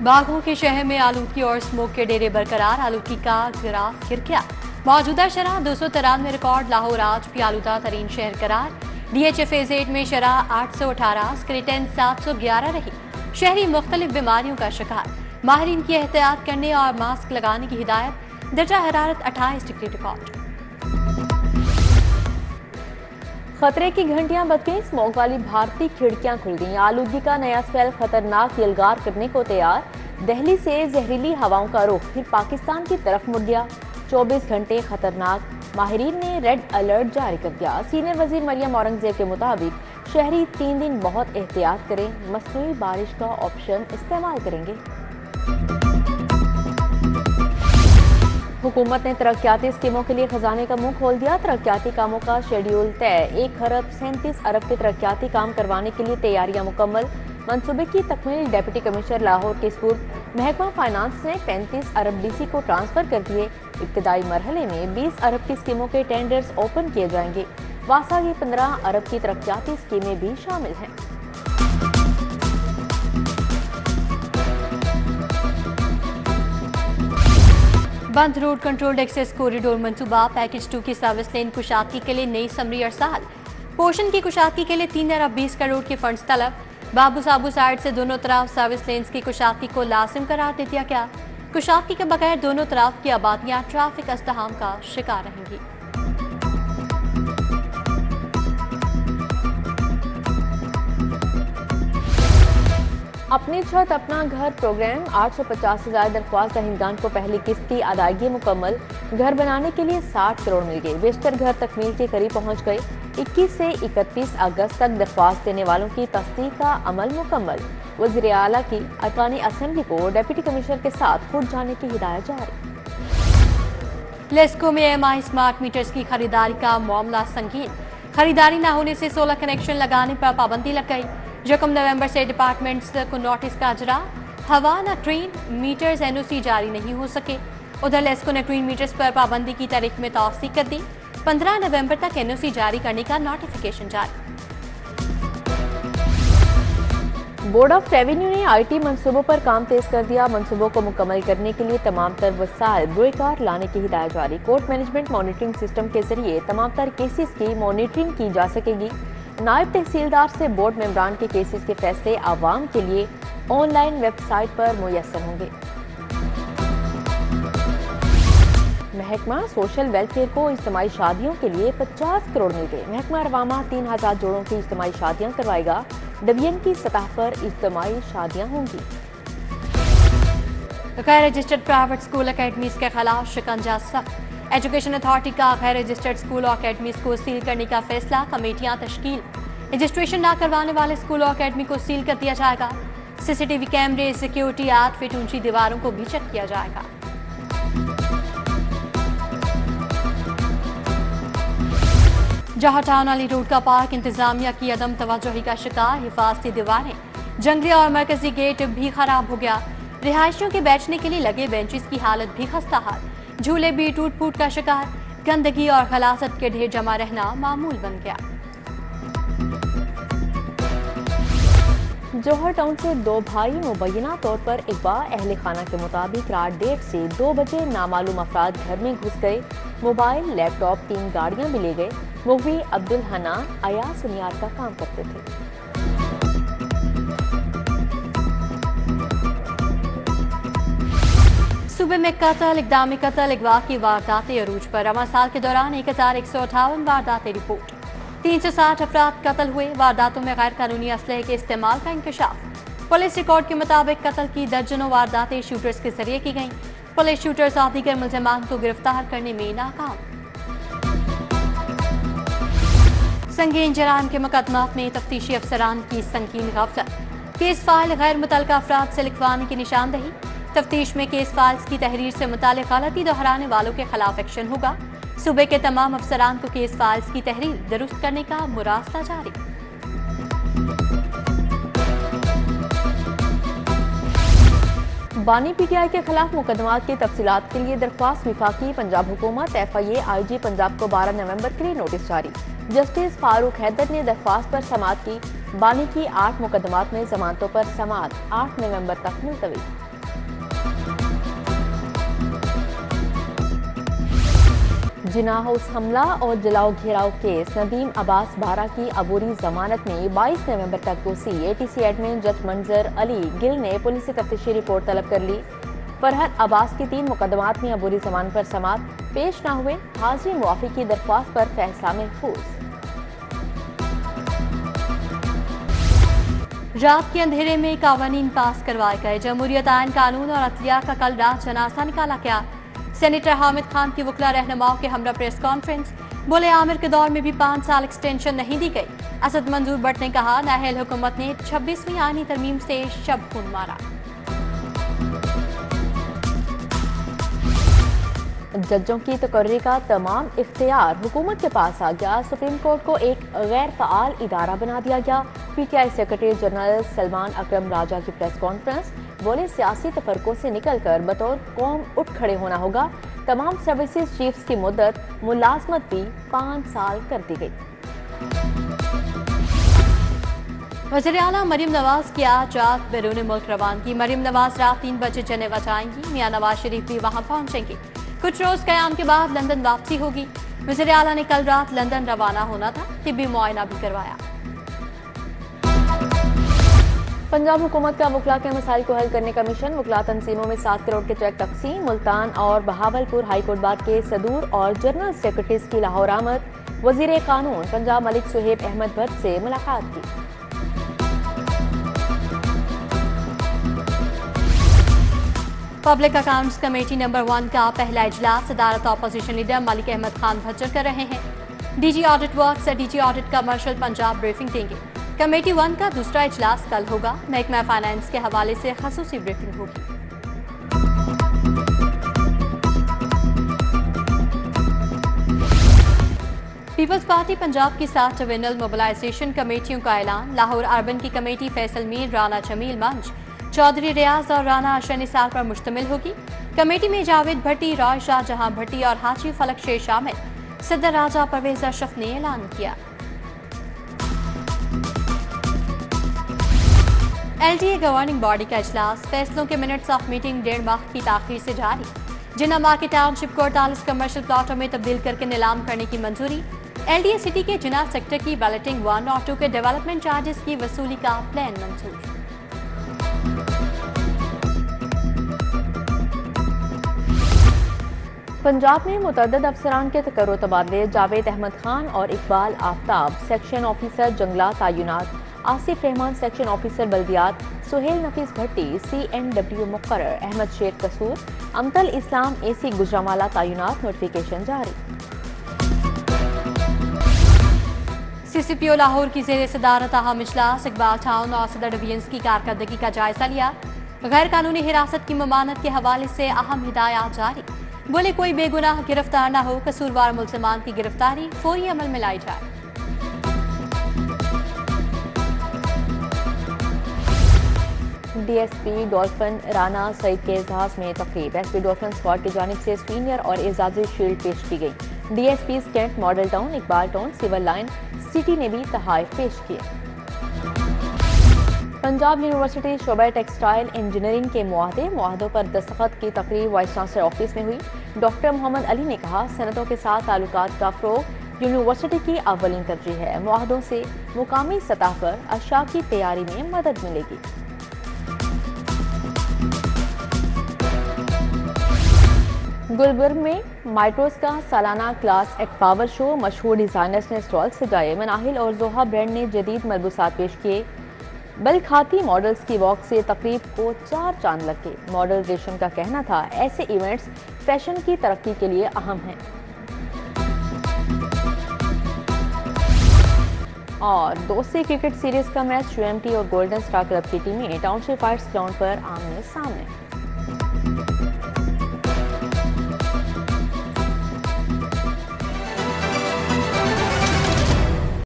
बाघों के शहर में आलूदगी और स्मोक के डेरे बरकरार, आलूदगी का ग्राफ गिर गया। मौजूदा शरह 293 रिकॉर्ड, लाहौर आज भी आलूदा तरीन शहर करार। DHA फेज 8 में शरह 818, स्क्रिटेन 711 रही। शहरी मुख्तलिफ बीमारियों का शिकार, माहिरीन की एहतियात करने और मास्क लगाने की हिदायत। दर्जा हरारत 28 डिग्री रिकॉर्ड। खतरे की घंटियां बज गई, स्मोक वाली भारतीय खिड़कियां खुल गई। आलूदगी का नया स्पेल खतरनाक यलगार करने को तैयार। दिल्ली से जहरीली हवाओं का रुख फिर पाकिस्तान की तरफ मुड़ गया। 24 घंटे खतरनाक, माहिरीन ने रेड अलर्ट जारी कर दिया। सीनियर वजीर मरियम औरंगजेब के मुताबिक शहरी 3 दिन बहुत एहतियात करें, मसनूई बारिश का ऑप्शन इस्तेमाल करेंगे। हुकूमत ने तरक्याती स्कीमों के लिए खजाने का मुंह खोल दिया। तरक्याती कामों का शेड्यूल तय, 1 खरब 37 अरब के तरक्याती काम करवाने के लिए तैयारियां मुकम्मल। मंसूबे की तकमील डेप्यूटी कमिश्नर लाहौर के स्पूर्द महकमा फाइनेंस ने 35 अरब DC को ट्रांसफर कर दिए। इब्तदाई मरहले में 20 अरब की स्कीमों के टेंडर्स ओपन किए जाएंगे। वासा की 15 अरब की तरक्याती स्कीमें भी शामिल हैं। बंद रोड कंट्रोल्ड एक्सेस कॉरिडोर मंसूबा, पैकेज 2 की सर्विस लेन कुशादगी के लिए नई समरी अरसाल। पोर्शन की कुशादगी के लिए 3 अरब 20 करोड़ के फंड्स तलब। बाबू साबू साइड से दोनों तरफ सर्विस लेन्स की कुशादगी को लाजिम करार दे दिया गया। कुशादगी के बगैर दोनों तरफ की आबादियां ट्रैफिक अज़्दहाम का शिकार रहेंगी। अपनी छत अपना घर प्रोग्राम, 850 से ज्यादा दरख्वास्त दहिंदगान को पहली किस्त की अदायगी मुकम्मल। घर बनाने के लिए 60 करोड़ मिल गए। बेशतर घर तकमील के करीब पहुंच गए। 21 से 31 अगस्त तक दरख्वास्त देने वालों की तस्दीक का अमल मुकम्मल। वज़ीर आला की अरकानी असेंबली को डिप्टी कमिश्नर के साथ खुद जाने की हिदायत जारी। लेस्को में MI स्मार्ट मीटर्स की खरीदारी का मामला संगीन। खरीदारी न होने से 16 कनेक्शन लगाने पर पाबंदी लग गई। 1 नवंबर से डिपार्टमेंट्स को नोटिस का अजरा। हवा न ट्रेन मीटर्स NOC जारी नहीं हो सके। उधर लेस्को ने ट्रेन मीटर्स पर पाबंदी की तारीख में तौसीक कर दी। 15 नवंबर तक NOC जारी करने का नोटिफिकेशन जारी। बोर्ड ऑफ रेवेन्यू ने IT मंसूबों पर काम तेज कर दिया। मंसूबों को मुकम्मल करने के लिए तमाम तर वसाइल बुएकार लाने की हिदायत जारी। कोर्ट मैनेजमेंट मॉनिटरिंग सिस्टम के जरिए तमाम तर केसेस की मॉनिटरिंग की जा सकेगी। नायब तहसीलदार से बोर्ड मेंबरान के केसेस के फैसले आवाम के लिए ऑनलाइन वेबसाइट पर मुयस्सर होंगे। महकमा सोशल वेलफेयर को इज्तिमाई शादियों के लिए 50 करोड़ मिल गए। महकमा रवामा 3000 जोड़ों की इज्तिमाई शादियां करवाएगा। डिवीजन की सतह पर इज्तिमाई शादियां होंगी। गैर रजिस्टर्ड प्राइवेट स्कूल अकेडमीज के खिलाफ शिकंजा सख्त। एजुकेशन अथॉरिटी का गैर रजिस्टर्ड स्कूल और अकेडमीज को सील करने का फैसला। कमेटियां तश्कील। रजिस्ट्रेशन न करवाने वाले स्कूल और अकेडमी को सील कर दिया जाएगा। CCTV कैमरे, सिक्योरिटी, 8 फीट ऊंची दीवारों को भी चेक किया जाएगा। जहां टाउन अली रोड का पार्क इंतजामिया की अदम तवज्जोही का शिकार। हिफाजती दीवारें, जंगली और मरकजी गेट भी खराब हो गया। रिहायशियों के बैठने के लिए लगे बेंचेस की हालत भी खस्ता हाल। झूले भी टूट फूट का शिकार। गंदगी और खलासत के ढेर जमा रहना मामूल बन गया। जौहर टाउन से 2 भाई मुबैना तौर पर इकबा अहले खाना के मुताबिक रात 1:30 से 2 बजे नामालूम अफराद घर में घुस गए। मोबाइल, लैपटॉप, 3 गाड़ियां भी ले गए। मुगवी अब्दुल हनान अयाज सुनियार का काम करते थे। सूबे में कत्ल, इक़दामी कत्ल, अगवा की वारदातें अरूज पर। रवां साल के दौरान 1158 वारदातें रिपोर्ट। 360 अफराद कत्ल हुए। वारदातों में गैर कानूनी असलहे के इस्तेमाल का इंकशाफ। पुलिस रिकॉर्ड के मुताबिक कत्ल की दर्जनों वारदातें शूटर्स के जरिए की गईं। पुलिस शूटर्स और दीगर मुल्ज़िमान को गिरफ्तार करने में नाकाम। संगीन जराइम के मुकदमात में तफ्तीशी अफसरान की संगीन गफलत। केस फाइल गैर मुतल्लिका अफराद से लिखवाने की निशानदही। तफ्तीश में केस फाइल्स की तहरीर से मुताल्लिक गलती दोहराने वालों के खिलाफ एक्शन होगा। सूबे के तमाम अफसरान को केस फाइल्स की तहरीर दुरुस्त करने का मुरासला जारी। बानी PTI के खिलाफ मुकदमात की तफसीलात के लिए दरख्वास्त विफाकी। पंजाब हुकूमत FIA IG पंजाब को 12 नवंबर के लिए नोटिस जारी। जस्टिस फारूक हैदर ने दरख्वास्त पर समाअत की। बानी की 8 मुकदमात में जमानतों पर समाअत 8 नवंबर तक मुलतवी। जिना हाउस हमला और जलाओ घेराव केस नदीम अब्बास बारा की अबूरी जमानत में 22 नवंबर तक दोषी एटीसी एडमिन जज मंजर अली गिल ने पुलिस से तफ्तीशी रिपोर्ट तलब कर ली। फरहत अब्बास की 3 मुकदमात में अबूरी जमानत पर समाअत पेश न हुए। हाजिरी मुआफी की दरख्वास्त पर फैसला महफूज। रात के अंधेरे में कानून पास करवाए गए। जमहूरियत आइन कानून और अदलिया का कल रात जनाजा निकाला गया। सेनेटर हामिद खान की वकला रहनुमाओं के हमरा प्रेस कॉन्फ्रेंस। बोले आमिर के दौर में भी 5 साल एक्सटेंशन नहीं दी गई। असद मंजूर भट्ट ने कहा नाहल हुकूमत ने 26वीं आईनी तरमीम से शब खून मारा। जजों की तकर्री का तमाम इख्तियार हुकूमत के पास आ गया। सुप्रीम कोर्ट को एक गैर फ़आल इदारा बना दिया गया। पीटीआई सेक्रेटरी जनरल सलमान अकरम राजा की प्रेस कॉन्फ्रेंस। बोले सियासी तफरकों से निकलकर बतौर कौम उठ खड़े होना होगा। तमाम सर्विसेज चीफ्स की मुद्दत मुलाजमत भी 5 साल कर दी गई। वज़ीर आला मरीम नवाज की आज रात बैरून मुल्क रवानगी। मरीम नवाज रात 3 बजे जनेवा जाएंगी। मियां नवाज शरीफ भी वहां पहुंचेंगे। कुछ रोज कयाम के बाद लंदन वापसी होगी। वज़ीर आला ने कल रात लंदन रवाना होना था। तिब्बी मुआयना भी करवाया। पंजाब हुकूमत का वकला के मसाइल को हल करने का मिशन। वकला तंजीमों में 7 करोड़ के चेक तकसीम। मुल्तान और बहावलपुर हाईकोर्ट बार के सदूर और जनरल सेक्रेटरीज की लाहौर आमद। वजीर कानून पंजाब मलिक सुहेब अहमद भट्ट से मुलाकात की। पब्लिक अकाउंट्स कमेटी नंबर 1 का पहला इजलास सदारत अपोजिशन लीडर मलिक अहमद खान भज्जर कर रहे हैं। डीजी ऑडिट वर्क्स और DG audit commercial Punjab briefing देंगे। कमेटी 1 का दूसरा इजलास कल होगा। महकमा फाइनेंस के हवाले से खसूसी ब्रीफिंग होगी। पीपल्स पार्टी पंजाब की 7 डिविजनल मोबिलाइजेशन कमेटियों का ऐलान। लाहौर अर्बन की कमेटी फैसल मीर, राना जमील मंच, चौधरी रियाज और राना अशर निसार पर मुश्तमिल होगी। कमेटी में जावेद भट्टी, रॉय शाहजहां भट्टी और हाजी फलक शेर शामिल। सदर राजा परवेज अशरफ ने ऐलान किया। एलडीए गवर्निंग बॉडी का इजलास। फैसलों के मिनट्स ऑफ मीटिंग 1.5 माह की ताखीर से जारी। जिन्ना मार्केट टाउनशिप को 48 कमर्शियल प्लॉटों में तब्दील करके नीलाम करने की मंजूरी। एलडीए सिटी के जिन्ना सेक्टर की बैलेटिंग 1 और 2 के डेवलपमेंट चार्जेस की वसूली का प्लान मंजूर। पंजाब में मुतअद्दिद अफसरान के तकर्रुर तबादले। जावेद अहमद खान और इकबाल आफ्ताब सेक्शन ऑफिसर जंगलात तायुनात। आसिफ रहमान सेक्शन ऑफिसर बल्दियात। सुहेल नफीस भट्टी CNW मुकर्रर। अहमद शेर कसूर। अमतल इस्लाम AC गुजरांवाला तायुनात। नोटिफिकेशन जारी। CCPO लाहौर की जेर सदारत अहम इजलास। इकबाल टाउन और सदर डिवीजन की कारकर्दगी का जायजा लिया। गैर कानूनी हिरासत की ममानत के हवाले से अहम हिदायत जारी। बोले कोई बेगुनाह गिरफ्तार न हो। कसूरवार मुल्ज़िमान की गिरफ्तारी फौरी अमल में लाई जाए। DSP डॉल्फिन राना सईद के एजाज में तकरीब। SP डॉल्फिन स्क्वाड की जानिब से सीनियर और एजाजी शील्ड पेश की गई। DSP Cantt, Model Town, Iqbal Town, Civil Line City ने भी तोहफे पेश किए। पंजाब यूनिवर्सिटी शोबा टेक्सटाइल इंजीनियरिंग के मुआहदों पर दस्तखत की तकरीर वाइस चांसलर ऑफिस में हुई। डॉक्टर मोहम्मद अली ने कहा सनतों के साथ ताल्लुकात का फ़रोग यूनिवर्सिटी की अव्वलीन तरजीह है। मुआहदों से मुकामी सतह पर अशा की तैयारी में मदद मिलेगी। गुलबर्ग में माइट्रोस का सालाना क्लास एक्ट पावर शो। मशहूर डिजाइनर्स ने स्टॉल सजाए। मनाहिल और जोहा ब्रांड ने जदीद मलबूसात पेश किए। बलखाती मॉडल्स की वॉक से तकरीब को 4 चांद लगे। मॉडल रेशम का कहना था ऐसे इवेंट्स फैशन की तरक्की के लिए अहम हैं। और दोस्ती क्रिकेट सीरीज का मैच UMT और गोल्डन स्टार क्लब की टीमें टाउनशिप फाइट्स ग्राउंड पर आमने सामने।